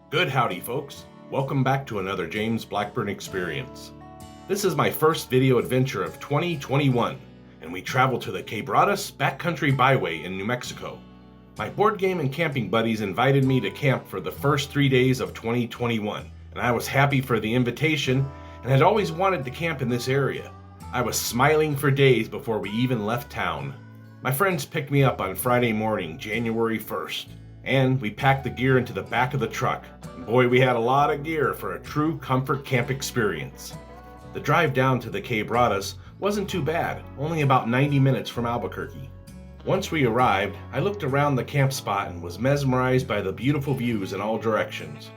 Good howdy, folks. Welcome back to another James Blackburn experience. This is my first video adventure of 2021, and we travel to the Quebradas Backcountry Byway in New Mexico. My board game and camping buddies invited me to camp for the first 3 days of 2021, and I was happy for the invitation and had always wanted to camp in this area. I was smiling for days before we even left town. My friends picked me up on Friday morning, January 1st. And we packed the gear into the back of the truck. Boy, we had a lot of gear for a true comfort camp experience. The drive down to the Quebradas wasn't too bad, only about 90 minutes from Albuquerque. Once we arrived, I looked around the camp spot and was mesmerized by the beautiful views in all directions.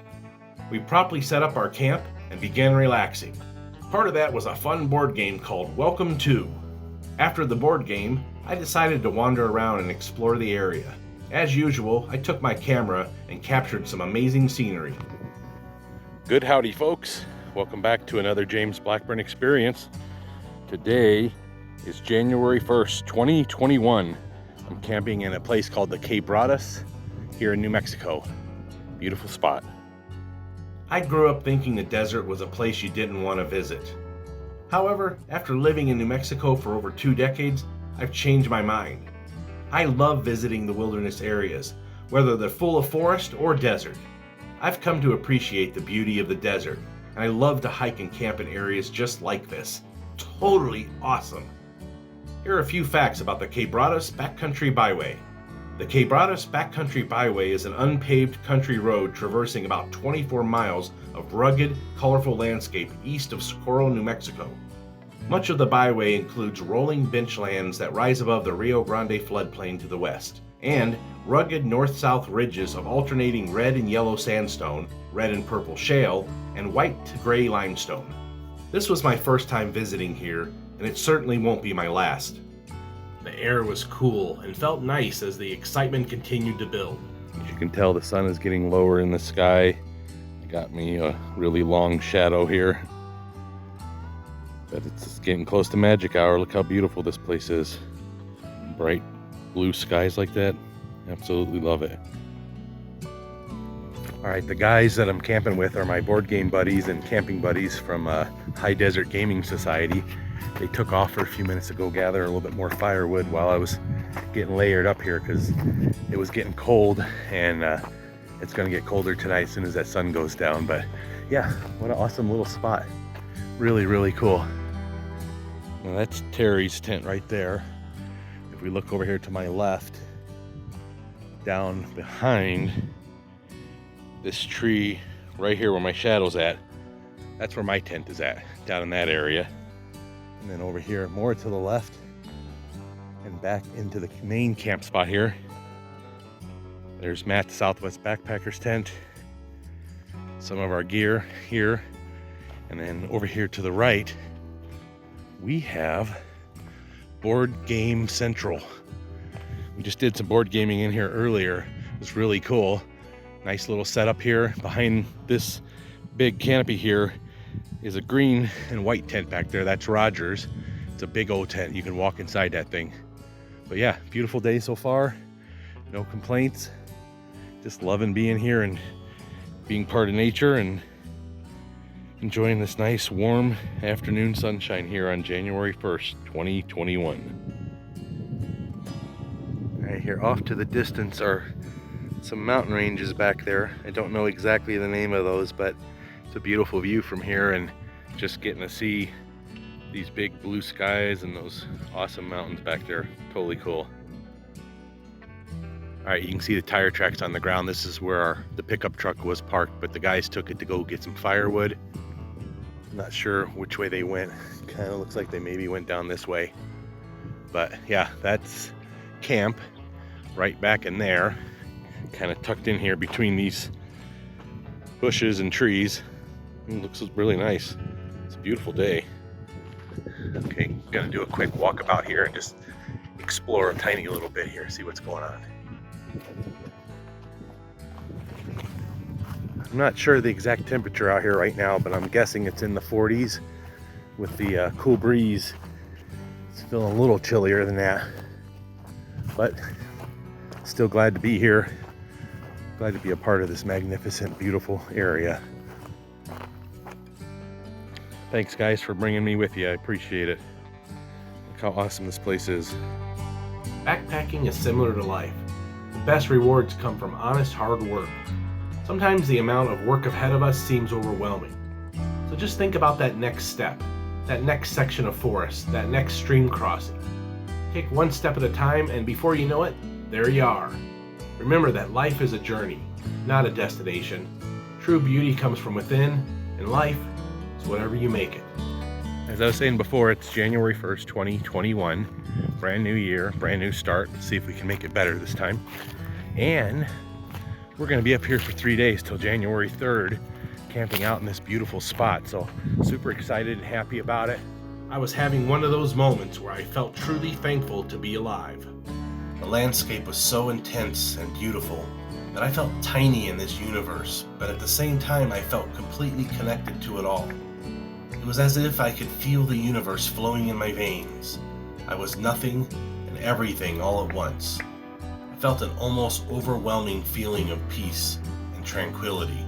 We promptly set up our camp and began relaxing. Part of that was a fun board game called Welcome To. After the board game, I decided to wander around and explore the area. As usual, I took my camera and captured some amazing scenery. Good howdy, folks. Welcome back to another James Blackburn experience. Today is January 1st, 2021. I'm camping in a place called the Quebradas here in New Mexico. Beautiful spot. I grew up thinking the desert was a place you didn't want to visit. However, after living in New Mexico for over 2 decades, I've changed my mind. I love visiting the wilderness areas, whether they're full of forest or desert. I've come to appreciate the beauty of the desert, and I love to hike and camp in areas just like this. Totally awesome. Here are a few facts about the Quebradas Backcountry Byway. The Quebradas Backcountry Byway is an unpaved country road traversing about 24 miles of rugged, colorful landscape east of Socorro, New Mexico. Much of the byway includes rolling benchlands that rise above the Rio Grande floodplain to the west, and rugged north-south ridges of alternating red and yellow sandstone, red and purple shale, and white to gray limestone. This was my first time visiting here, and it certainly won't be my last. The air was cool and felt nice as the excitement continued to build. As you can tell, the sun is getting lower in the sky. It got me a really long shadow here. But it's getting close to magic hour. Look how beautiful this place is. Bright blue skies like that. Absolutely love it. Alright, the guys that I'm camping with are my board game buddies and camping buddies from High Desert Gaming Society. They took off for a few minutes to go gather a little bit more firewood while I was getting layered up here because it was getting cold, and it's going to get colder tonight as soon as that sun goes down. But yeah, what an awesome little spot. Really, really cool. Now that's Terry's tent right there. If we look over here to my left, down behind this tree right here where my shadow's at, that's where my tent is at, down in that area. And then over here, more to the left, and back into the main camp spot here, there's Matt's Southwest Backpackers tent, some of our gear here. And then over here to the right, we have Board Game Central. We just did some board gaming in here earlier. It was really cool. Nice little setup here. Behind this big canopy here is a green and white tent back there. That's Roger's. It's a big old tent. You can walk inside that thing. But yeah, beautiful day so far. No complaints. Just loving being here and being part of nature and enjoying this nice warm afternoon sunshine here on January 1st, 2021. Right here off to the distance are some mountain ranges back there. I don't know exactly the name of those, but it's a beautiful view from here, and just getting to see these big blue skies and those awesome mountains back there. Totally cool. Alright, you can see the tire tracks on the ground. This is where the pickup truck was parked, but the guys took it to go get some firewood. Not sure which way they went. Kind of looks like they maybe went down this way. But yeah, that's camp right back in there. Kind of tucked in here between these bushes and trees. It looks really nice. It's a beautiful day. Okay, gonna do a quick walkabout here and just explore a tiny little bit here, see what's going on. I'm not sure the exact temperature out here right now, but I'm guessing it's in the 40s with the cool breeze. It's feeling a little chillier than that, but still glad to be here. Glad to be a part of this magnificent, beautiful area. Thanks guys for bringing me with you. I appreciate it. Look how awesome this place is. Backpacking is similar to life. The best rewards come from honest hard work. Sometimes the amount of work ahead of us seems overwhelming. So just think about that next step, that next section of forest, that next stream crossing. Take one step at a time, and before you know it, there you are. Remember that life is a journey, not a destination. True beauty comes from within, and life is whatever you make it. As I was saying before, it's January 1st, 2021. Brand new year, brand new start. Let's see if we can make it better this time. And we're gonna be up here for 3 days till January 3rd, camping out in this beautiful spot. So super excited and happy about it. I was having one of those moments where I felt truly thankful to be alive. The landscape was so intense and beautiful that I felt tiny in this universe, but at the same time I felt completely connected to it all. It was as if I could feel the universe flowing in my veins. I was nothing and everything all at once. I felt an almost overwhelming feeling of peace and tranquility.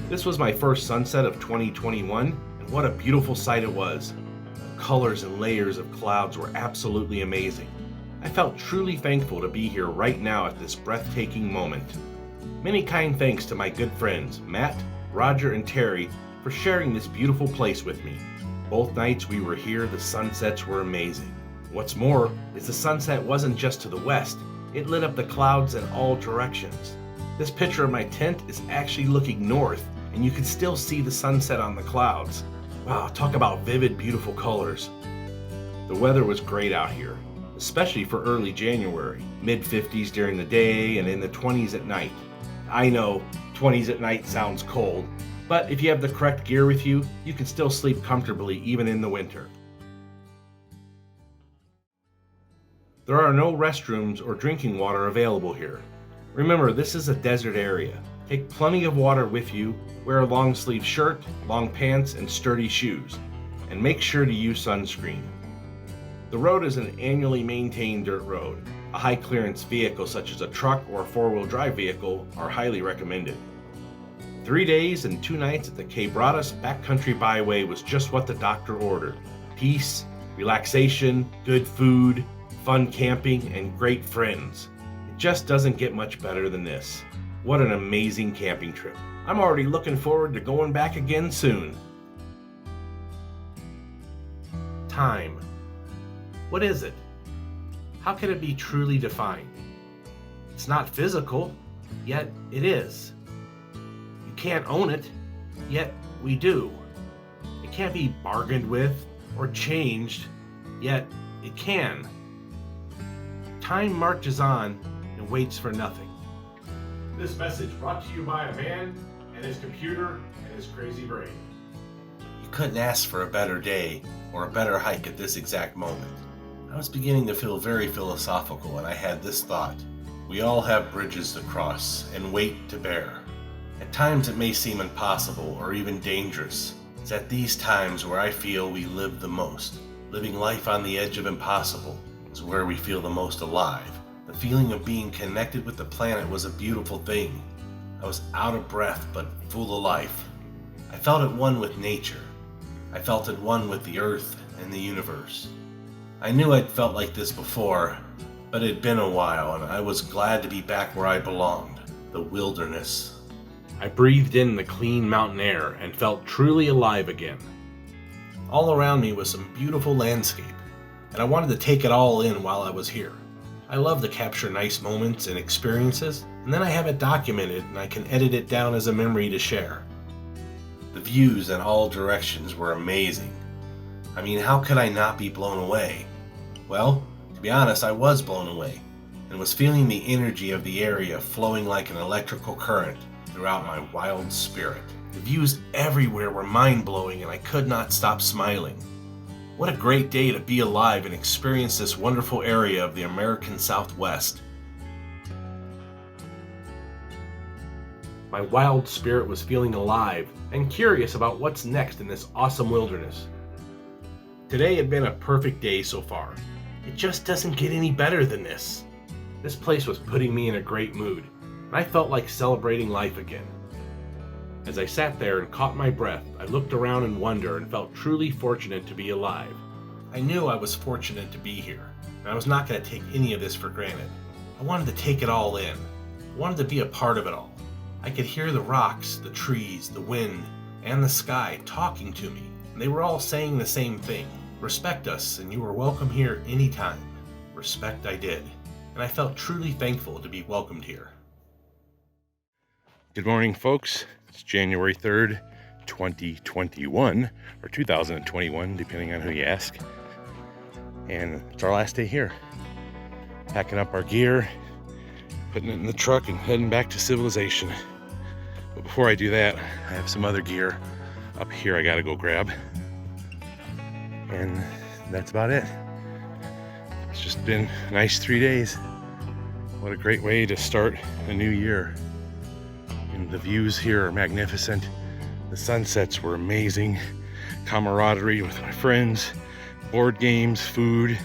This was my first sunset of 2021, and what a beautiful sight it was. The colors and layers of clouds were absolutely amazing. I felt truly thankful to be here right now at this breathtaking moment. Many kind thanks to my good friends, Matt, Roger, and Terry, for sharing this beautiful place with me. Both nights we were here, the sunsets were amazing. What's more is the sunset wasn't just to the west, it lit up the clouds in all directions. This picture of my tent is actually looking north, and you can still see the sunset on the clouds. Wow, talk about vivid, beautiful colors. The weather was great out here, especially for early January, mid-50s during the day and in the 20s at night. I know 20s at night sounds cold, but if you have the correct gear with you, you can still sleep comfortably even in the winter. There are no restrooms or drinking water available here. Remember, this is a desert area. Take plenty of water with you, wear a long sleeve shirt, long pants, and sturdy shoes, and make sure to use sunscreen. The road is an annually maintained dirt road. A high clearance vehicle such as a truck or a 4-wheel drive vehicle are highly recommended. 3 days and 2 nights at the Quebradas Backcountry Byway was just what the doctor ordered. Peace, relaxation, good food, fun camping, and great friends. It just doesn't get much better than this. What an amazing camping trip. I'm already looking forward to going back again soon. Time. What is it? How can it be truly defined? It's not physical, yet it is. You can't own it, yet we do. It can't be bargained with or changed, yet it can. Time marches on and waits for nothing. This message brought to you by a man and his computer and his crazy brain. You couldn't ask for a better day or a better hike at this exact moment. I was beginning to feel very philosophical, and I had this thought. We all have bridges to cross and weight to bear. At times it may seem impossible or even dangerous. It's at these times where I feel we live the most. Living life on the edge of impossible is where we feel the most alive. The feeling of being connected with the planet was a beautiful thing. I was out of breath but full of life. I felt at one with nature. I felt at one with the earth and the universe. I knew I'd felt like this before, but it had been a while, and I was glad to be back where I belonged, the wilderness. I breathed in the clean mountain air and felt truly alive again. All around me was some beautiful landscape, and I wanted to take it all in while I was here. I love to capture nice moments and experiences, and then I have it documented and I can edit it down as a memory to share. The views in all directions were amazing. I mean, how could I not be blown away? Well, to be honest, I was blown away and was feeling the energy of the area flowing like an electrical current throughout my wild spirit. The views everywhere were mind-blowing and I could not stop smiling. What a great day to be alive and experience this wonderful area of the American Southwest. My wild spirit was feeling alive and curious about what's next in this awesome wilderness. Today had been a perfect day so far. It just doesn't get any better than this. This place was putting me in a great mood. and I felt like celebrating life again. As I sat there and caught my breath, I looked around in wonder and felt truly fortunate to be alive. I knew I was fortunate to be here, and I was not going to take any of this for granted. I wanted to take it all in. I wanted to be a part of it all. I could hear the rocks, the trees, the wind, and the sky talking to me, and they were all saying the same thing. Respect us, and you are welcome here anytime. Respect I did, and I felt truly thankful to be welcomed here. Good morning, folks. It's January 3rd, 2021, or 2021, depending on who you ask. And it's our last day here. Packing up our gear, putting it in the truck, and heading back to civilization. But before I do that, I have some other gear up here I gotta go grab. And that's about it. It's just been a nice 3 days. What a great way to start a new year. And the views here are magnificent. The sunsets were amazing. Camaraderie with my friends, board games, food.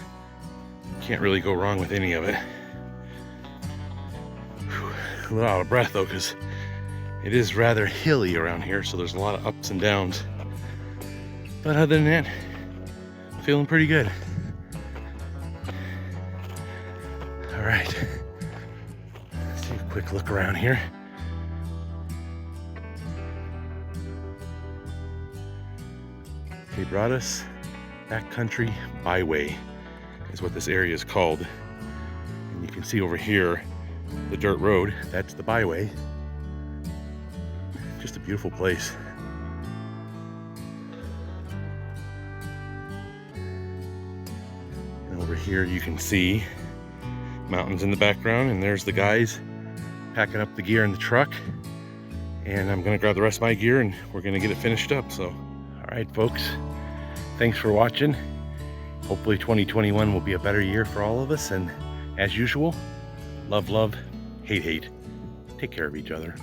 Can't really go wrong with any of it. Whew, a little out of breath though, because it is rather hilly around here, so there's a lot of ups and downs. But other than that, feeling pretty good. All right, let's take a quick look around here. Quebradas Backcountry Byway is what this area is called. And you can see over here the dirt road, that's the byway. Just a beautiful place. And over here you can see mountains in the background, and there's the guys packing up the gear in the truck. And I'm gonna grab the rest of my gear and we're gonna get it finished up. So, all right, folks, thanks for watching. Hopefully 2021 will be a better year for all of us. And as usual, love, love, hate, hate. Take care of each other.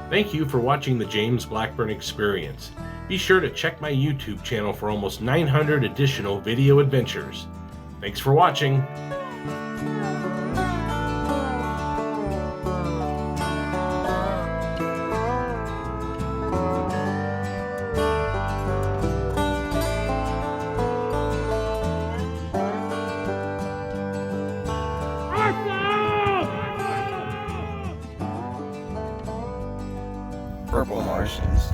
Thank you for watching the James Blackburn Experience. Be sure to check my YouTube channel for almost 900 additional video adventures. Thanks for watching. Purple Martians.